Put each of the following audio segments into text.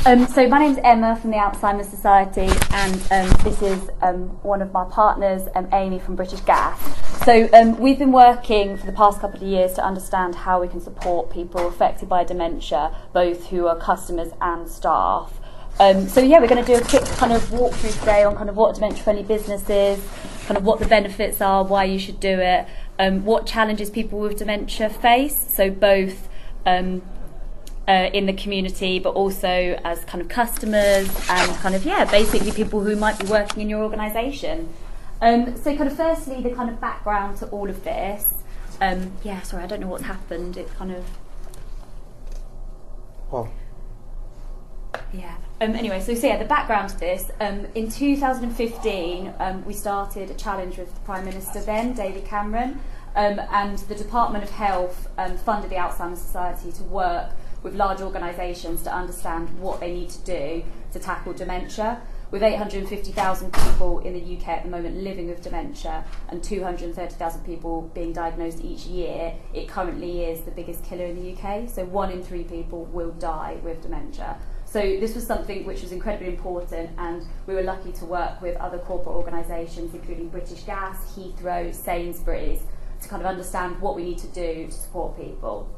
So my name's Emma from the Alzheimer Society, and this is one of my partners, Amie from British Gas. So we've been working for the past couple of years to understand how we can support people affected by dementia, both who are customers and staff. So yeah, we're going to do a quick kind of walkthrough today on kind of what a dementia-friendly business is, kind of what the benefits are, why you should do it, what challenges people with dementia face, so both in the community but also as kind of customers and kind of, yeah, basically people who might be working in your organisation. So kind of firstly, the kind of background to all of this. Yeah, sorry, I don't know what's happened. It's kind of... Well... Yeah. Anyway, so yeah, the background to this. In 2015, we started a challenge with the Prime Minister then, David Cameron, and the Department of Health funded the Alzheimer Society to work with large organisations to understand what they need to do to tackle dementia. With 850,000 people in the UK at the moment living with dementia and 230,000 people being diagnosed each year, it currently is the biggest killer in the UK. So 1 in 3 people will die with dementia. So this was something which was incredibly important, and we were lucky to work with other corporate organisations, including British Gas, Heathrow, Sainsbury's, to kind of understand what we need to do to support people.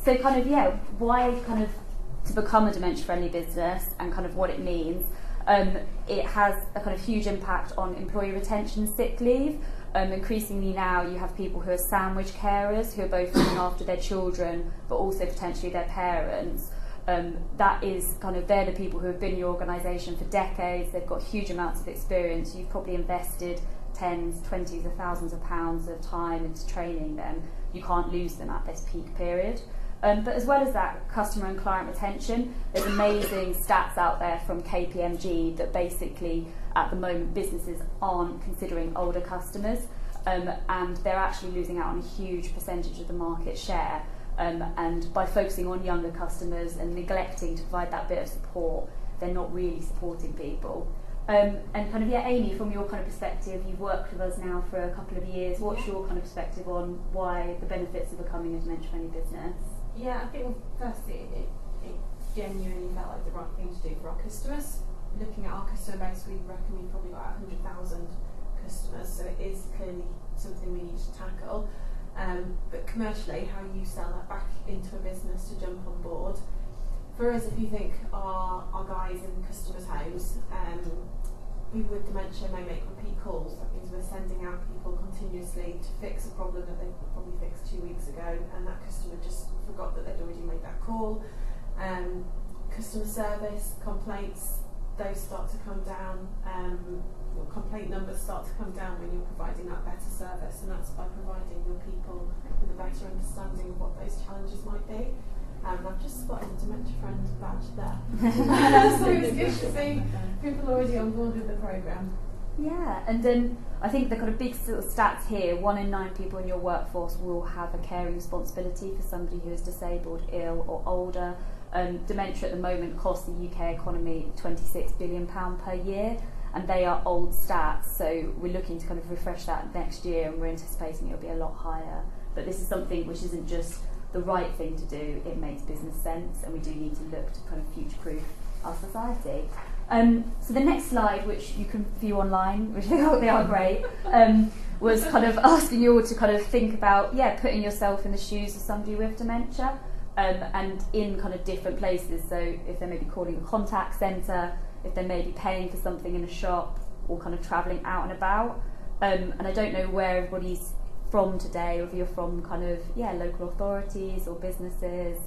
So kind of, yeah, why kind of to become a dementia-friendly business and kind of what it means. It has a kind of huge impact on employee retention, sick leave. Increasingly now you have people who are sandwich carers who are both looking after their children but also potentially their parents. That is kind of, they're the people who have been in your organisation for decades. They've got huge amounts of experience. You've probably invested tens, twenties of thousands of pounds of time into training them. You can't lose them at this peak period. But as well as that, customer and client retention, there's amazing stats out there from KPMG that basically at the moment businesses aren't considering older customers, and they're actually losing out on a huge percentage of the market share. And by focusing on younger customers and neglecting to provide that bit of support, they're not really supporting people. And kind of, yeah, Amie, from your kind of perspective, you've worked with us now for a couple of years. What's your kind of perspective on why the benefits of becoming a dementia-friendly business? Yeah, I think, well, firstly, it genuinely felt like the right thing to do for our customers. Looking at our customer base, we reckon we've probably got 100,000 customers, so it is clearly something we need to tackle. But commercially, how you sell that back into a business to jump on board. For us, if you think our guys in customers' homes, people with dementia may make repeat calls. That means we're sending out people continuously to fix a problem that they probably fixed 2 weeks ago, and that customer just forgot that they'd already made that call. Customer service, complaints, those start to come down. Complaint numbers start to come down when you're providing that better service, and that's by providing your people with a better understanding of what those challenges might be. I've just spotted a dementia friend badge there. So it's good to see people already on board with the programme. Yeah, and then I think the kind of big sort of stats here, 1 in 9 people in your workforce will have a caring responsibility for somebody who is disabled, ill or older. Dementia at the moment costs the UK economy £26 billion per year, and they are old stats, so we're looking to kind of refresh that next year, and we're anticipating it'll be a lot higher. But this is something which isn't just the right thing to do, it makes business sense, and we do need to look to kind of future-proof our society. So the next slide, which you can view online, which they are great, was kind of asking you all to kind of think about, yeah, putting yourself in the shoes of somebody with dementia, and in kind of different places. So if they may be calling a contact centre, if they may be paying for something in a shop, or kind of travelling out and about. And I don't know where everybody's from today, or if you're from kind of, yeah, local authorities or businesses,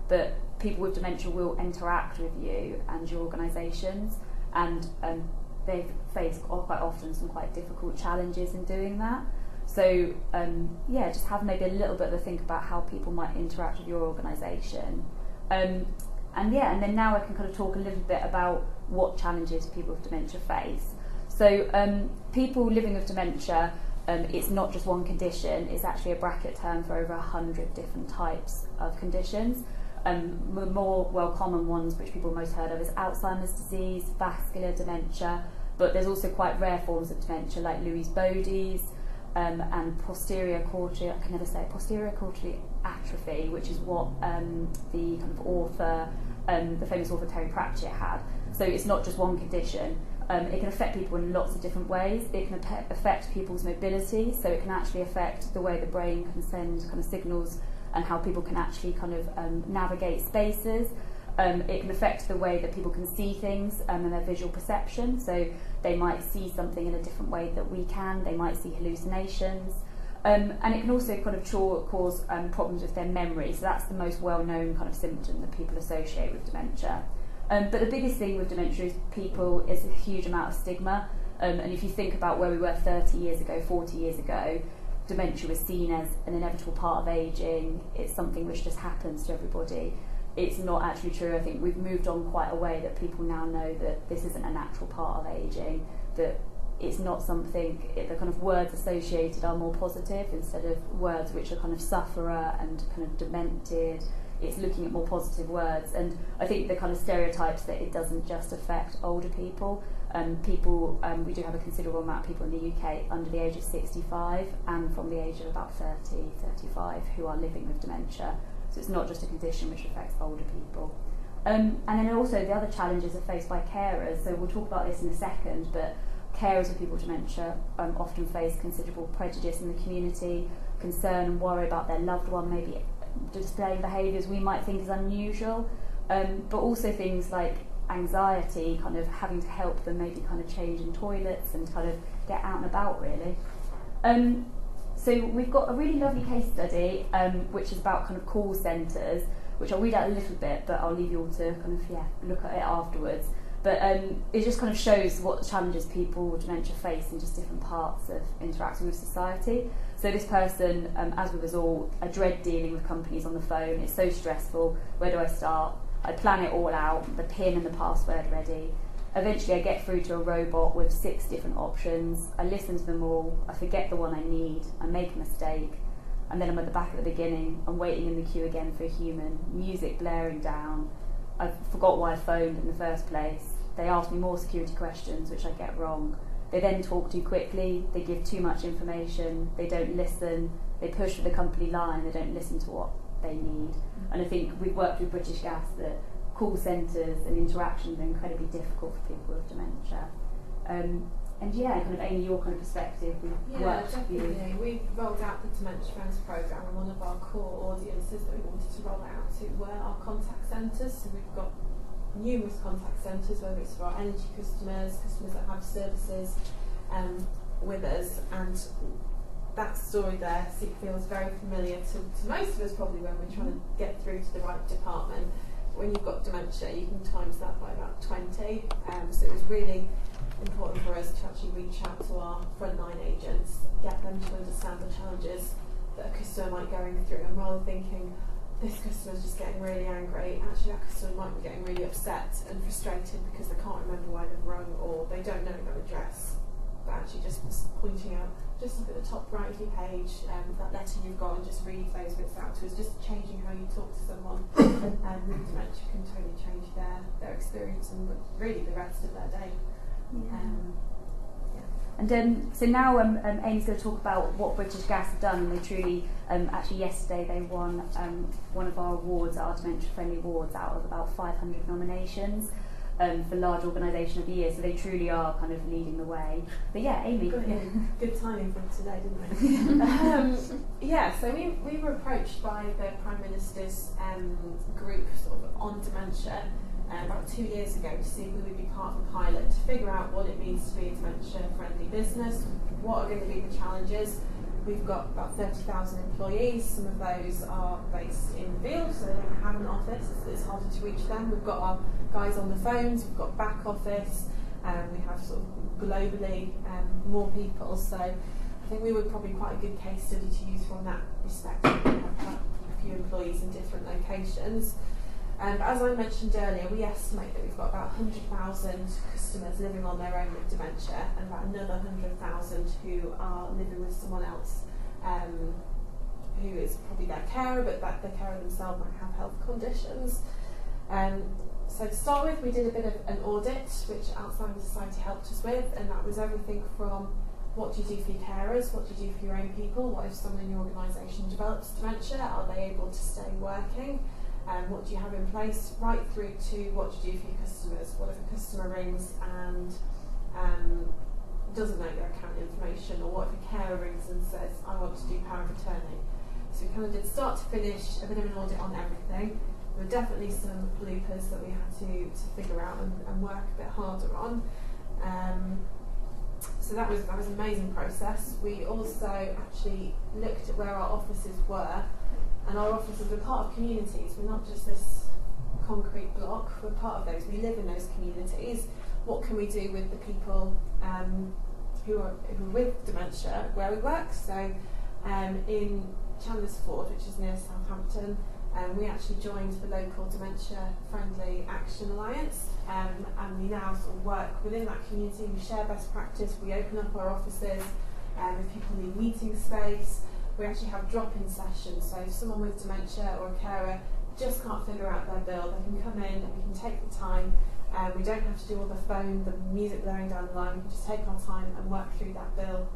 but people with dementia will interact with you and your organisations, and they've faced quite often some quite difficult challenges in doing that. So yeah, just have maybe a little bit of a think about how people might interact with your organisation. And yeah, and then now I can kind of talk a little bit about what challenges people with dementia face. So people living with dementia, it's not just one condition, it's actually a bracket term for over 100 different types of conditions. The more common ones which people most heard of is Alzheimer's disease, vascular dementia, but there's also quite rare forms of dementia like Lewy Bode's, and posterior quarterly atrophy, which is what the kind of author the famous author Terry Pratchett had. So it's not just one condition. It can affect people in lots of different ways. It can affect people's mobility, so it can actually affect the way the brain can send kind of signals and how people can actually kind of navigate spaces. It can affect the way that people can see things and their visual perception, so they might see something in a different way that we can. They might see hallucinations. And it can also kind of cause problems with their memory, so that's the most well-known kind of symptom that people associate with dementia. But the biggest thing with dementia is is a huge amount of stigma, and if you think about where we were 30 years ago, 40 years ago, dementia was seen as an inevitable part of ageing. It's something which just happens to everybody. It's not actually true. I think we've moved on quite a way that people now know that this isn't a natural part of ageing, that it's not something, the kind of words associated are more positive instead of words which are kind of sufferer and kind of demented. It's looking at more positive words, and I think the kind of stereotypes that it doesn't just affect older people. We do have a considerable amount of people in the UK under the age of 65 and from the age of about 30, 35 who are living with dementia. So it's not just a condition which affects older people. And then also the other challenges are faced by carers. So we'll talk about this in a second, but carers of people with dementia often face considerable prejudice in the community, concern and worry about their loved one maybe displaying behaviours we might think is unusual, but also things like anxiety, kind of having to help them maybe kind of change in toilets and kind of get out and about really. So we've got a really lovely case study which is about kind of call centres, which I'll read out a little bit, but I'll leave you all to kind of look at it afterwards. But it just kind of shows what challenges people with dementia face in just different parts of interacting with society. So this person, as with us all, I dread dealing with companies on the phone. It's so stressful. Where do I start? I plan it all out, the PIN and the password ready. Eventually I get through to a robot with 6 different options. I listen to them all. I forget the one I need. I make a mistake. And then I'm at the back at the beginning. I'm waiting in the queue again for a human. Music blaring down. I forgot why I phoned in the first place. They ask me more security questions, which I get wrong. They then talk too quickly, they give too much information, they don't listen, they push for the company line, they don't listen to what they need. And I think we've worked with British Gas that call centres and interactions are incredibly difficult for people with dementia. And kind of Amie, your kind of perspective, we've worked definitely. with you. We rolled out the Dementia Friends programme, and one of our core audiences that we wanted to roll out to were our contact centres. So we've got numerous contact centres, whether it's for our energy customers, customers that have services with us, and that story there feels very familiar to most of us probably when we're trying to get through to the right department. When you've got dementia, you can times that by about 20, so it was really important for us to actually reach out to our frontline agents, get them to understand the challenges that a customer might be going through, and rather thinking this customer's just getting really angry, actually that customer might be getting really upset and frustrated because they can't remember why they've rung or they don't know their address. But actually just pointing out, just look at the top right of your page, that letter you've got, and just read those bits out to us, just changing how you talk to someone. And with dementia can totally change their experience and really the rest of their day. And so now Amie's going to talk about what British Gas have done, and they truly, actually yesterday they won one of our awards, our Dementia Friendly Awards, out of about 500 nominations for Large Organisation of the Year, so they truly are kind of leading the way. But yeah, Amie. Good timing for today, didn't we? So we were approached by the Prime Minister's group sort of on dementia about 2 years ago to see if we would be part of the pilot to figure out what it means to be a dementia-friendly business, what are going to be the challenges. We've got about 30,000 employees. Some of those are based in the field, so they don't have an office. It's harder to reach them. We've got our guys on the phones, we've got back office, we have sort of globally more people. So I think we were probably quite a good case study to use from that perspective. We have a few employees in different locations. But as I mentioned earlier, we estimate that we've got about 100,000 customers living on their own with dementia, and about another 100,000 who are living with someone else who is probably their carer, but that the carer themselves might have health conditions. So to start with, we did a bit of an audit, which Alzheimer Society helped us with, and that was everything from what do you do for your carers, what do you do for your own people, what if someone in your organisation develops dementia, are they able to stay working? what do you have in place, right through to what do you do for your customers. What if a customer rings and doesn't know their account information, or what if a carer rings and says, I want to do power of attorney. So we kind of did start to finish a bit of an audit on everything. There were definitely some bloopers that we had to figure out and work a bit harder on. So that was an amazing process. We also actually looked at where our offices were, and our offices were part of communities. We're not just this concrete block, we're part of those. We live in those communities. What can we do with the people who are with dementia where we work? So in Chandler's Ford, which is near Southampton, we actually joined the local Dementia Friendly Action Alliance, and we now sort of work within that community. We share best practice, we open up our offices, if people need meeting space, we actually have drop-in sessions. So if someone with dementia or a carer just can't figure out their bill, they can come in and we can take the time. We don't have to do all the phone, the music blaring down the line. We can just take our time and work through that bill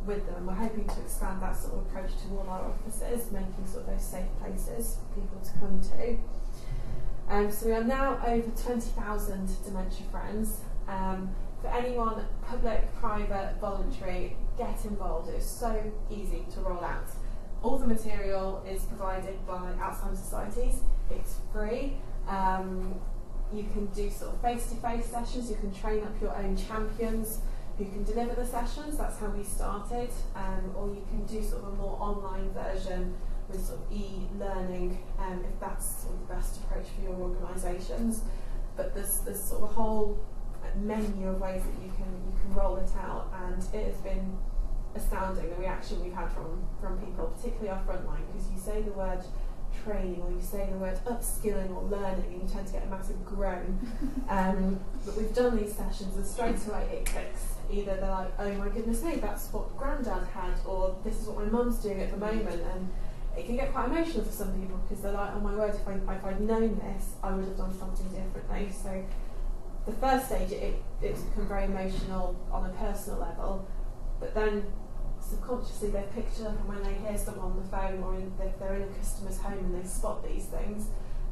with them. And we're hoping to expand that sort of approach to all our offices, making sort of those safe places for people to come to. So we are now over 20,000 dementia friends. For anyone, public, private, voluntary, get involved. It's so easy to roll out. All the material is provided by Alzheimer societies. It's free. You can do sort of face-to-face sessions. You can train up your own champions who can deliver the sessions. That's how we started. Or you can do sort of a more online version with sort of e-learning, if that's sort of the best approach for your organisations. But there's sort of a whole menu of ways that you can roll it out, and it has been astounding the reaction we've had from people, particularly our frontline, because you say the word training or you say the word upskilling or learning and you tend to get a massive groan. But we've done these sessions and straight away it clicks. Either they're like, oh my goodness me, that's what Grandad had, or this is what my mum's doing at the moment. And it can get quite emotional for some people because they're like, oh my word, if I'd known this, I would have done something differently. So the first stage, it's become very emotional on a personal level, but then subconsciously they picture, and when they hear someone on the phone or if they're in a customer's home and they spot these things,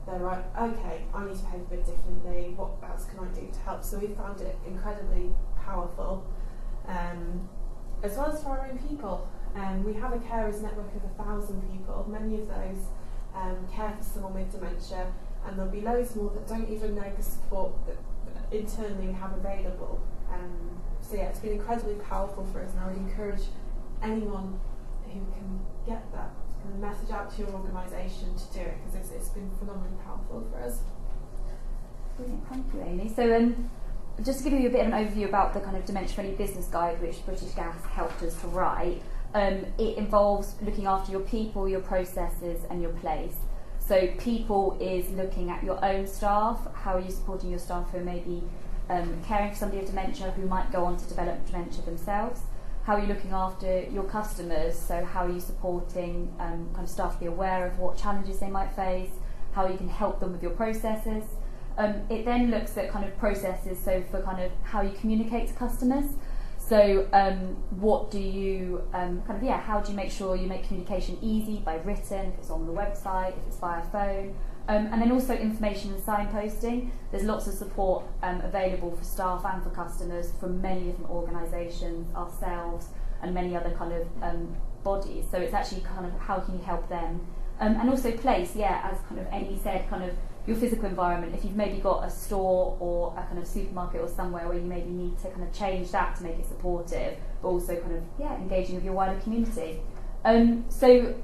they're like, okay, I need to behave a bit differently, what else can I do to help? So we found it incredibly powerful, as well as for our own people. We have a carers network of 1,000 people. Many of those care for someone with dementia, and there'll be loads more that don't even know the support that internally we have available. So yeah, it's been incredibly powerful for us, and I would encourage anyone who can get that kind of message out to your organisation to do it, because it's been phenomenally powerful for us. Brilliant, thank you, Amy. So just to give you a bit of an overview about the kind of Dementia Friendly Business Guide which British Gas helped us to write, it involves looking after your people, your processes and your place. So people is looking at your own staff, how are you supporting your staff who may be caring for somebody with dementia who might go on to develop dementia themselves. How are you looking after your customers, so how are you supporting kind of staff to be aware of what challenges they might face, how you can help them with your processes. It then looks at kind of processes, so for kind of how you communicate to customers. So what do you, how do you make sure you make communication easy by written, if it's on the website, if it's via phone, and then also information and signposting. There's lots of support available for staff and for customers from many different organisations, ourselves, and many other kind of bodies. So it's actually kind of how can you help them. And also place, as kind of Amie said, kind of your physical environment. If you've maybe got a store or a kind of supermarket or somewhere where you maybe need to kind of change that to make it supportive, but also kind of engaging with your wider community. So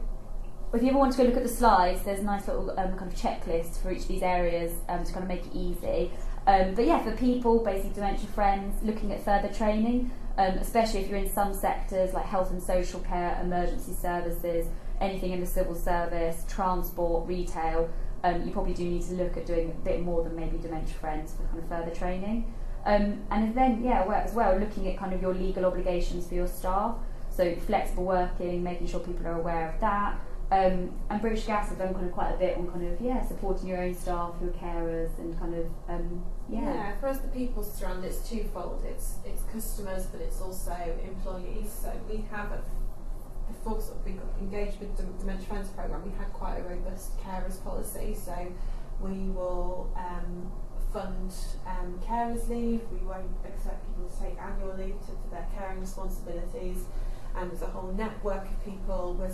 if you ever want to go look at the slides, there's a nice little kind of checklist for each of these areas to kind of make it easy. For people, basically dementia friends, looking at further training, especially if you're in some sectors like health and social care, emergency services, anything in the civil service, transport, retail, you probably do need to look at doing a bit more than maybe dementia friends for kind of further training. And then, as well, looking at kind of your legal obligations for your staff, so flexible working, making sure people are aware of that. And British Gas have done kind of quite a bit on kind of supporting your own staff, your carers, and kind of for us the people strand, it's twofold. It's customers, but it's also employees. So we have a before sort of we got engaged with the Dementia Friends programme, we had quite a robust carers policy. So we will fund carers leave. We won't expect people to take annual leave for their caring responsibilities. And there's a whole network of people. We're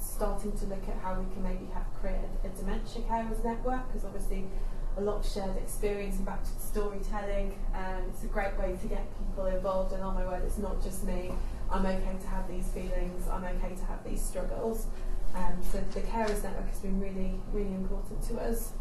starting to look at how we can maybe create a dementia carers network, because obviously a lot of shared experience and back to the storytelling. It's a great way to get people involved, and oh my word, it's not just me. I'm okay to have these feelings. I'm okay to have these struggles. So the carers network has been really, really important to us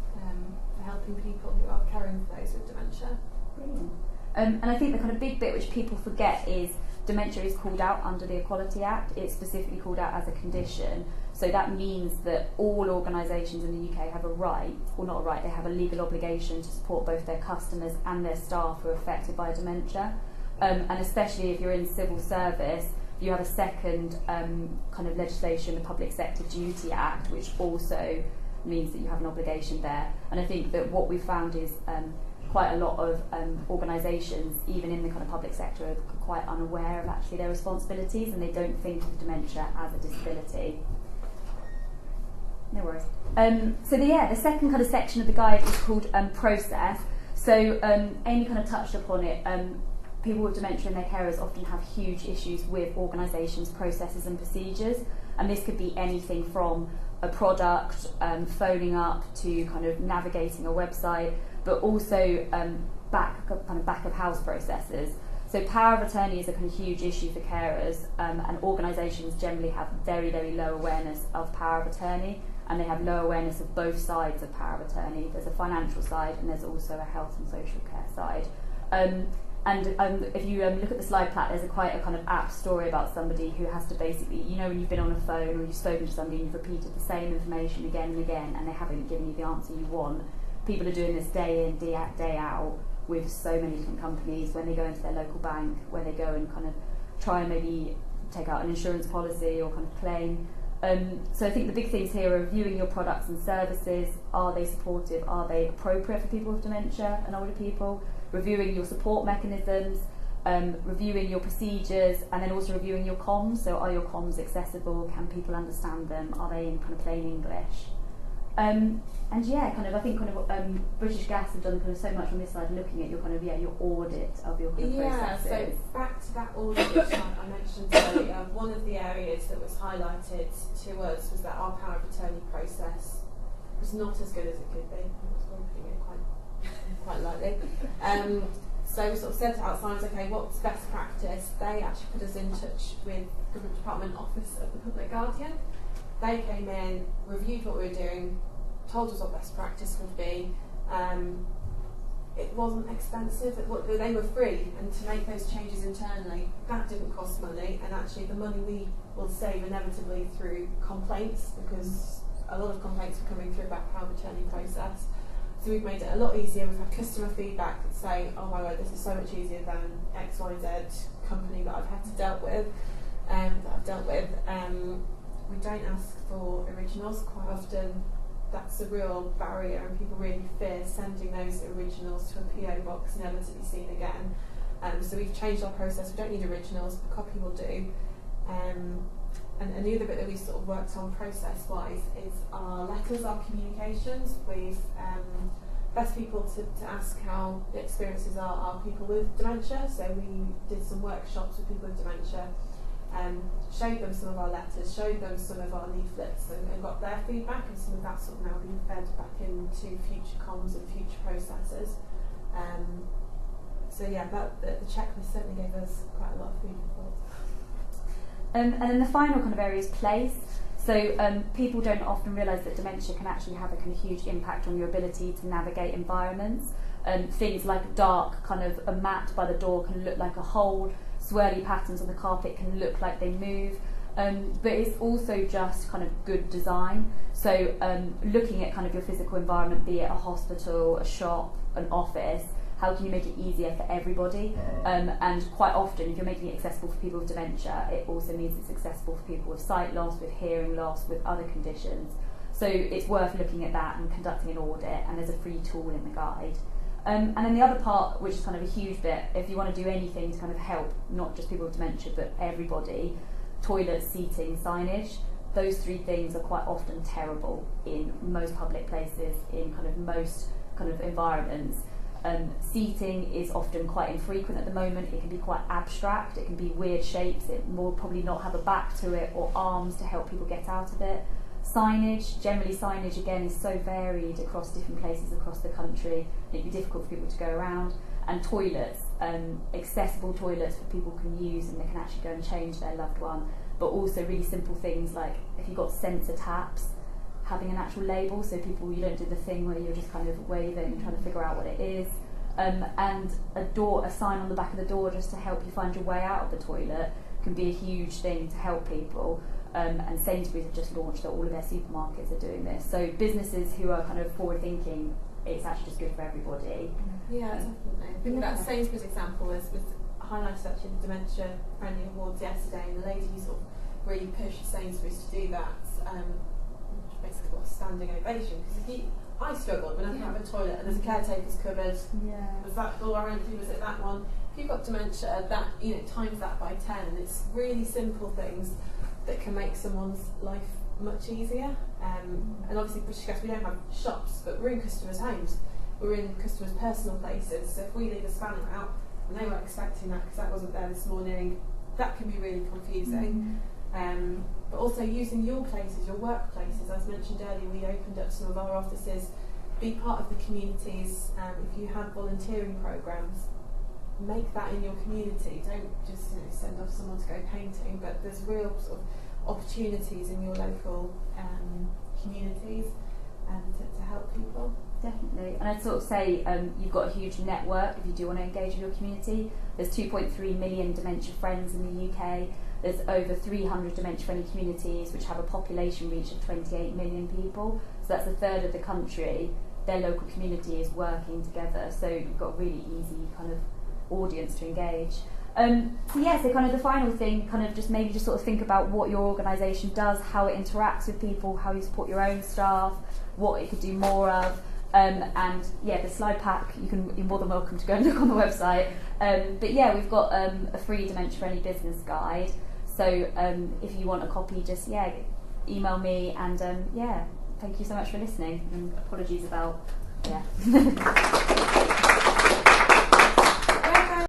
for helping people who are caring for those with dementia. Brilliant. And I think the kind of big bit which people forget is dementia is called out under the Equality Act. It's specifically called out as a condition. So that means that all organisations in the UK have a right, or not a right, they have a legal obligation to support both their customers and their staff who are affected by dementia. And especially if you're in civil service, you have a second kind of legislation, the Public Sector Duty Act, which also means that you have an obligation there. And I think that what we've found is quite a lot of organisations, even in the kind of public sector, are quite unaware of actually their responsibilities, and they don't think of dementia as a disability. No worries. So the second kind of section of the guide is called process. So Amie kind of touched upon it. People with dementia and their carers often have huge issues with organisations' processes and procedures, and this could be anything from a product, phoning up, to kind of navigating a website, but also back of house processes. So power of attorney is a kind of huge issue for carers, and organisations generally have very, very low awareness of power of attorney, and they have low awareness of both sides of power of attorney. There's a financial side and there's also a health and social care side. If you look at the slide plat, there's quite a kind of apt story about somebody who has to basically, you know, when you've been on a phone or you've spoken to somebody and you've repeated the same information again and again and they haven't given you the answer you want. People are doing this day in, day out with so many different companies when they go into their local bank, where they go and kind of try and maybe take out an insurance policy or kind of claim. So I think the big things here are reviewing your products and services. Are they supportive? Are they appropriate for people with dementia and older people? Reviewing your support mechanisms, reviewing your procedures, and then also reviewing your comms. So are your comms accessible? Can people understand them? Are they in kind of plain English? I think British Gas have done kind of so much on this side, looking at your kind of your audit of your kind of processes. So back to that audit which I mentioned earlier, one of the areas that was highlighted to us was that our power of attorney process was not as good as it could be. I was putting it quite lightly. So we sort of said to Alzheimer's, okay, what's best practice? They actually put us in touch with the Government Department Office of the Public Guardian. They came in, reviewed what we were doing, told us what best practice would be. It wasn't expensive, they were free, and to make those changes internally, that didn't cost money, and actually the money we will save inevitably through complaints, because a lot of complaints were coming through about power of attorney process. So we've made it a lot easier. We've had customer feedback that say, oh my word, this is so much easier than XYZ company that I've had to dealt with. We don't ask for originals. Quite often that's a real barrier, and people really fear sending those originals to a PO box never to be seen again. So we've changed our process. We don't need originals, a copy will do. And the other bit that we sort of worked on process-wise is our letters, our communications. We've best people to ask how the experiences are people with dementia. So we did some workshops with people with dementia, showed them some of our letters, showed them some of our leaflets, and got their feedback, and some of that's sort of now being fed back into future comms and future processes. The checklist certainly gave us quite a lot of food for thought. And then the final kind of area is place. So people don't often realise that dementia can actually have a kind of huge impact on your ability to navigate environments. Things like dark, kind of a mat by the door can look like a hole, swirly patterns on the carpet can look like they move. But it's also just kind of good design. So looking at kind of your physical environment, be it a hospital, a shop, an office, how can you make it easier for everybody? And quite often, if you're making it accessible for people with dementia, it also means it's accessible for people with sight loss, with hearing loss, with other conditions. So it's worth looking at that and conducting an audit, and there's a free tool in the guide. And then the other part, which is kind of a huge bit, if you want to do anything to kind of help not just people with dementia but everybody, toilets, seating, signage. Those three things are quite often terrible in most public places, in kind of most kind of environments. Seating is often quite infrequent at the moment. It can be quite abstract, it can be weird shapes, it will probably not have a back to it or arms to help people get out of it. Signage, generally signage again is so varied across different places across the country, it'd be difficult for people to go around. And toilets, accessible toilets that people can use and they can actually go and change their loved one, but also really simple things like if you've got sensor taps, having an actual label so people, you don't do the thing where you're just kind of waving and trying to figure out what it is. And a sign on the back of the door just to help you find your way out of the toilet can be a huge thing to help people. And Sainsbury's have just launched that all of their supermarkets are doing this. So businesses who are kind of forward thinking, it's actually just good for everybody. Yeah, definitely. I think that Sainsbury's example was highlighted actually in the Dementia Friendly Awards yesterday, and the lady who sort of really pushed Sainsbury's to do that basically got a standing ovation, because I struggled when I didn't have a toilet and there's a caretaker's cupboard. Was that door empty? Was it that one? If you've got dementia, that times that by 10, and it's really simple things that can make someone's life much easier. And obviously British Gas, we don't have shops, but we're in customers' homes, we're in customers' personal places, so if we leave a spanner out and they weren't expecting that because that wasn't there this morning, that can be really confusing. But also using your places, your workplaces, as mentioned earlier, we opened up some of our offices, be part of the communities. If you have volunteering programmes, make that in your community. Don't just send off someone to go painting, but there's real sort of opportunities in your local communities to help people. Definitely, and I'd sort of say you've got a huge network if you do want to engage with your community. There's 2.3 million dementia friends in the UK. There's over 300 dementia-friendly communities which have a population reach of 28 million people. So that's a third of the country. Their local community is working together. So you've got a really easy kind of audience to engage. So kind of the final thing, kind of just maybe just sort of think about what your organisation does, how it interacts with people, how you support your own staff, what it could do more of. The slide pack, you're more than welcome to go and look on the website. We've got a free dementia-friendly business guide. So if you want a copy, just email me. And thank you so much for listening. And apologies about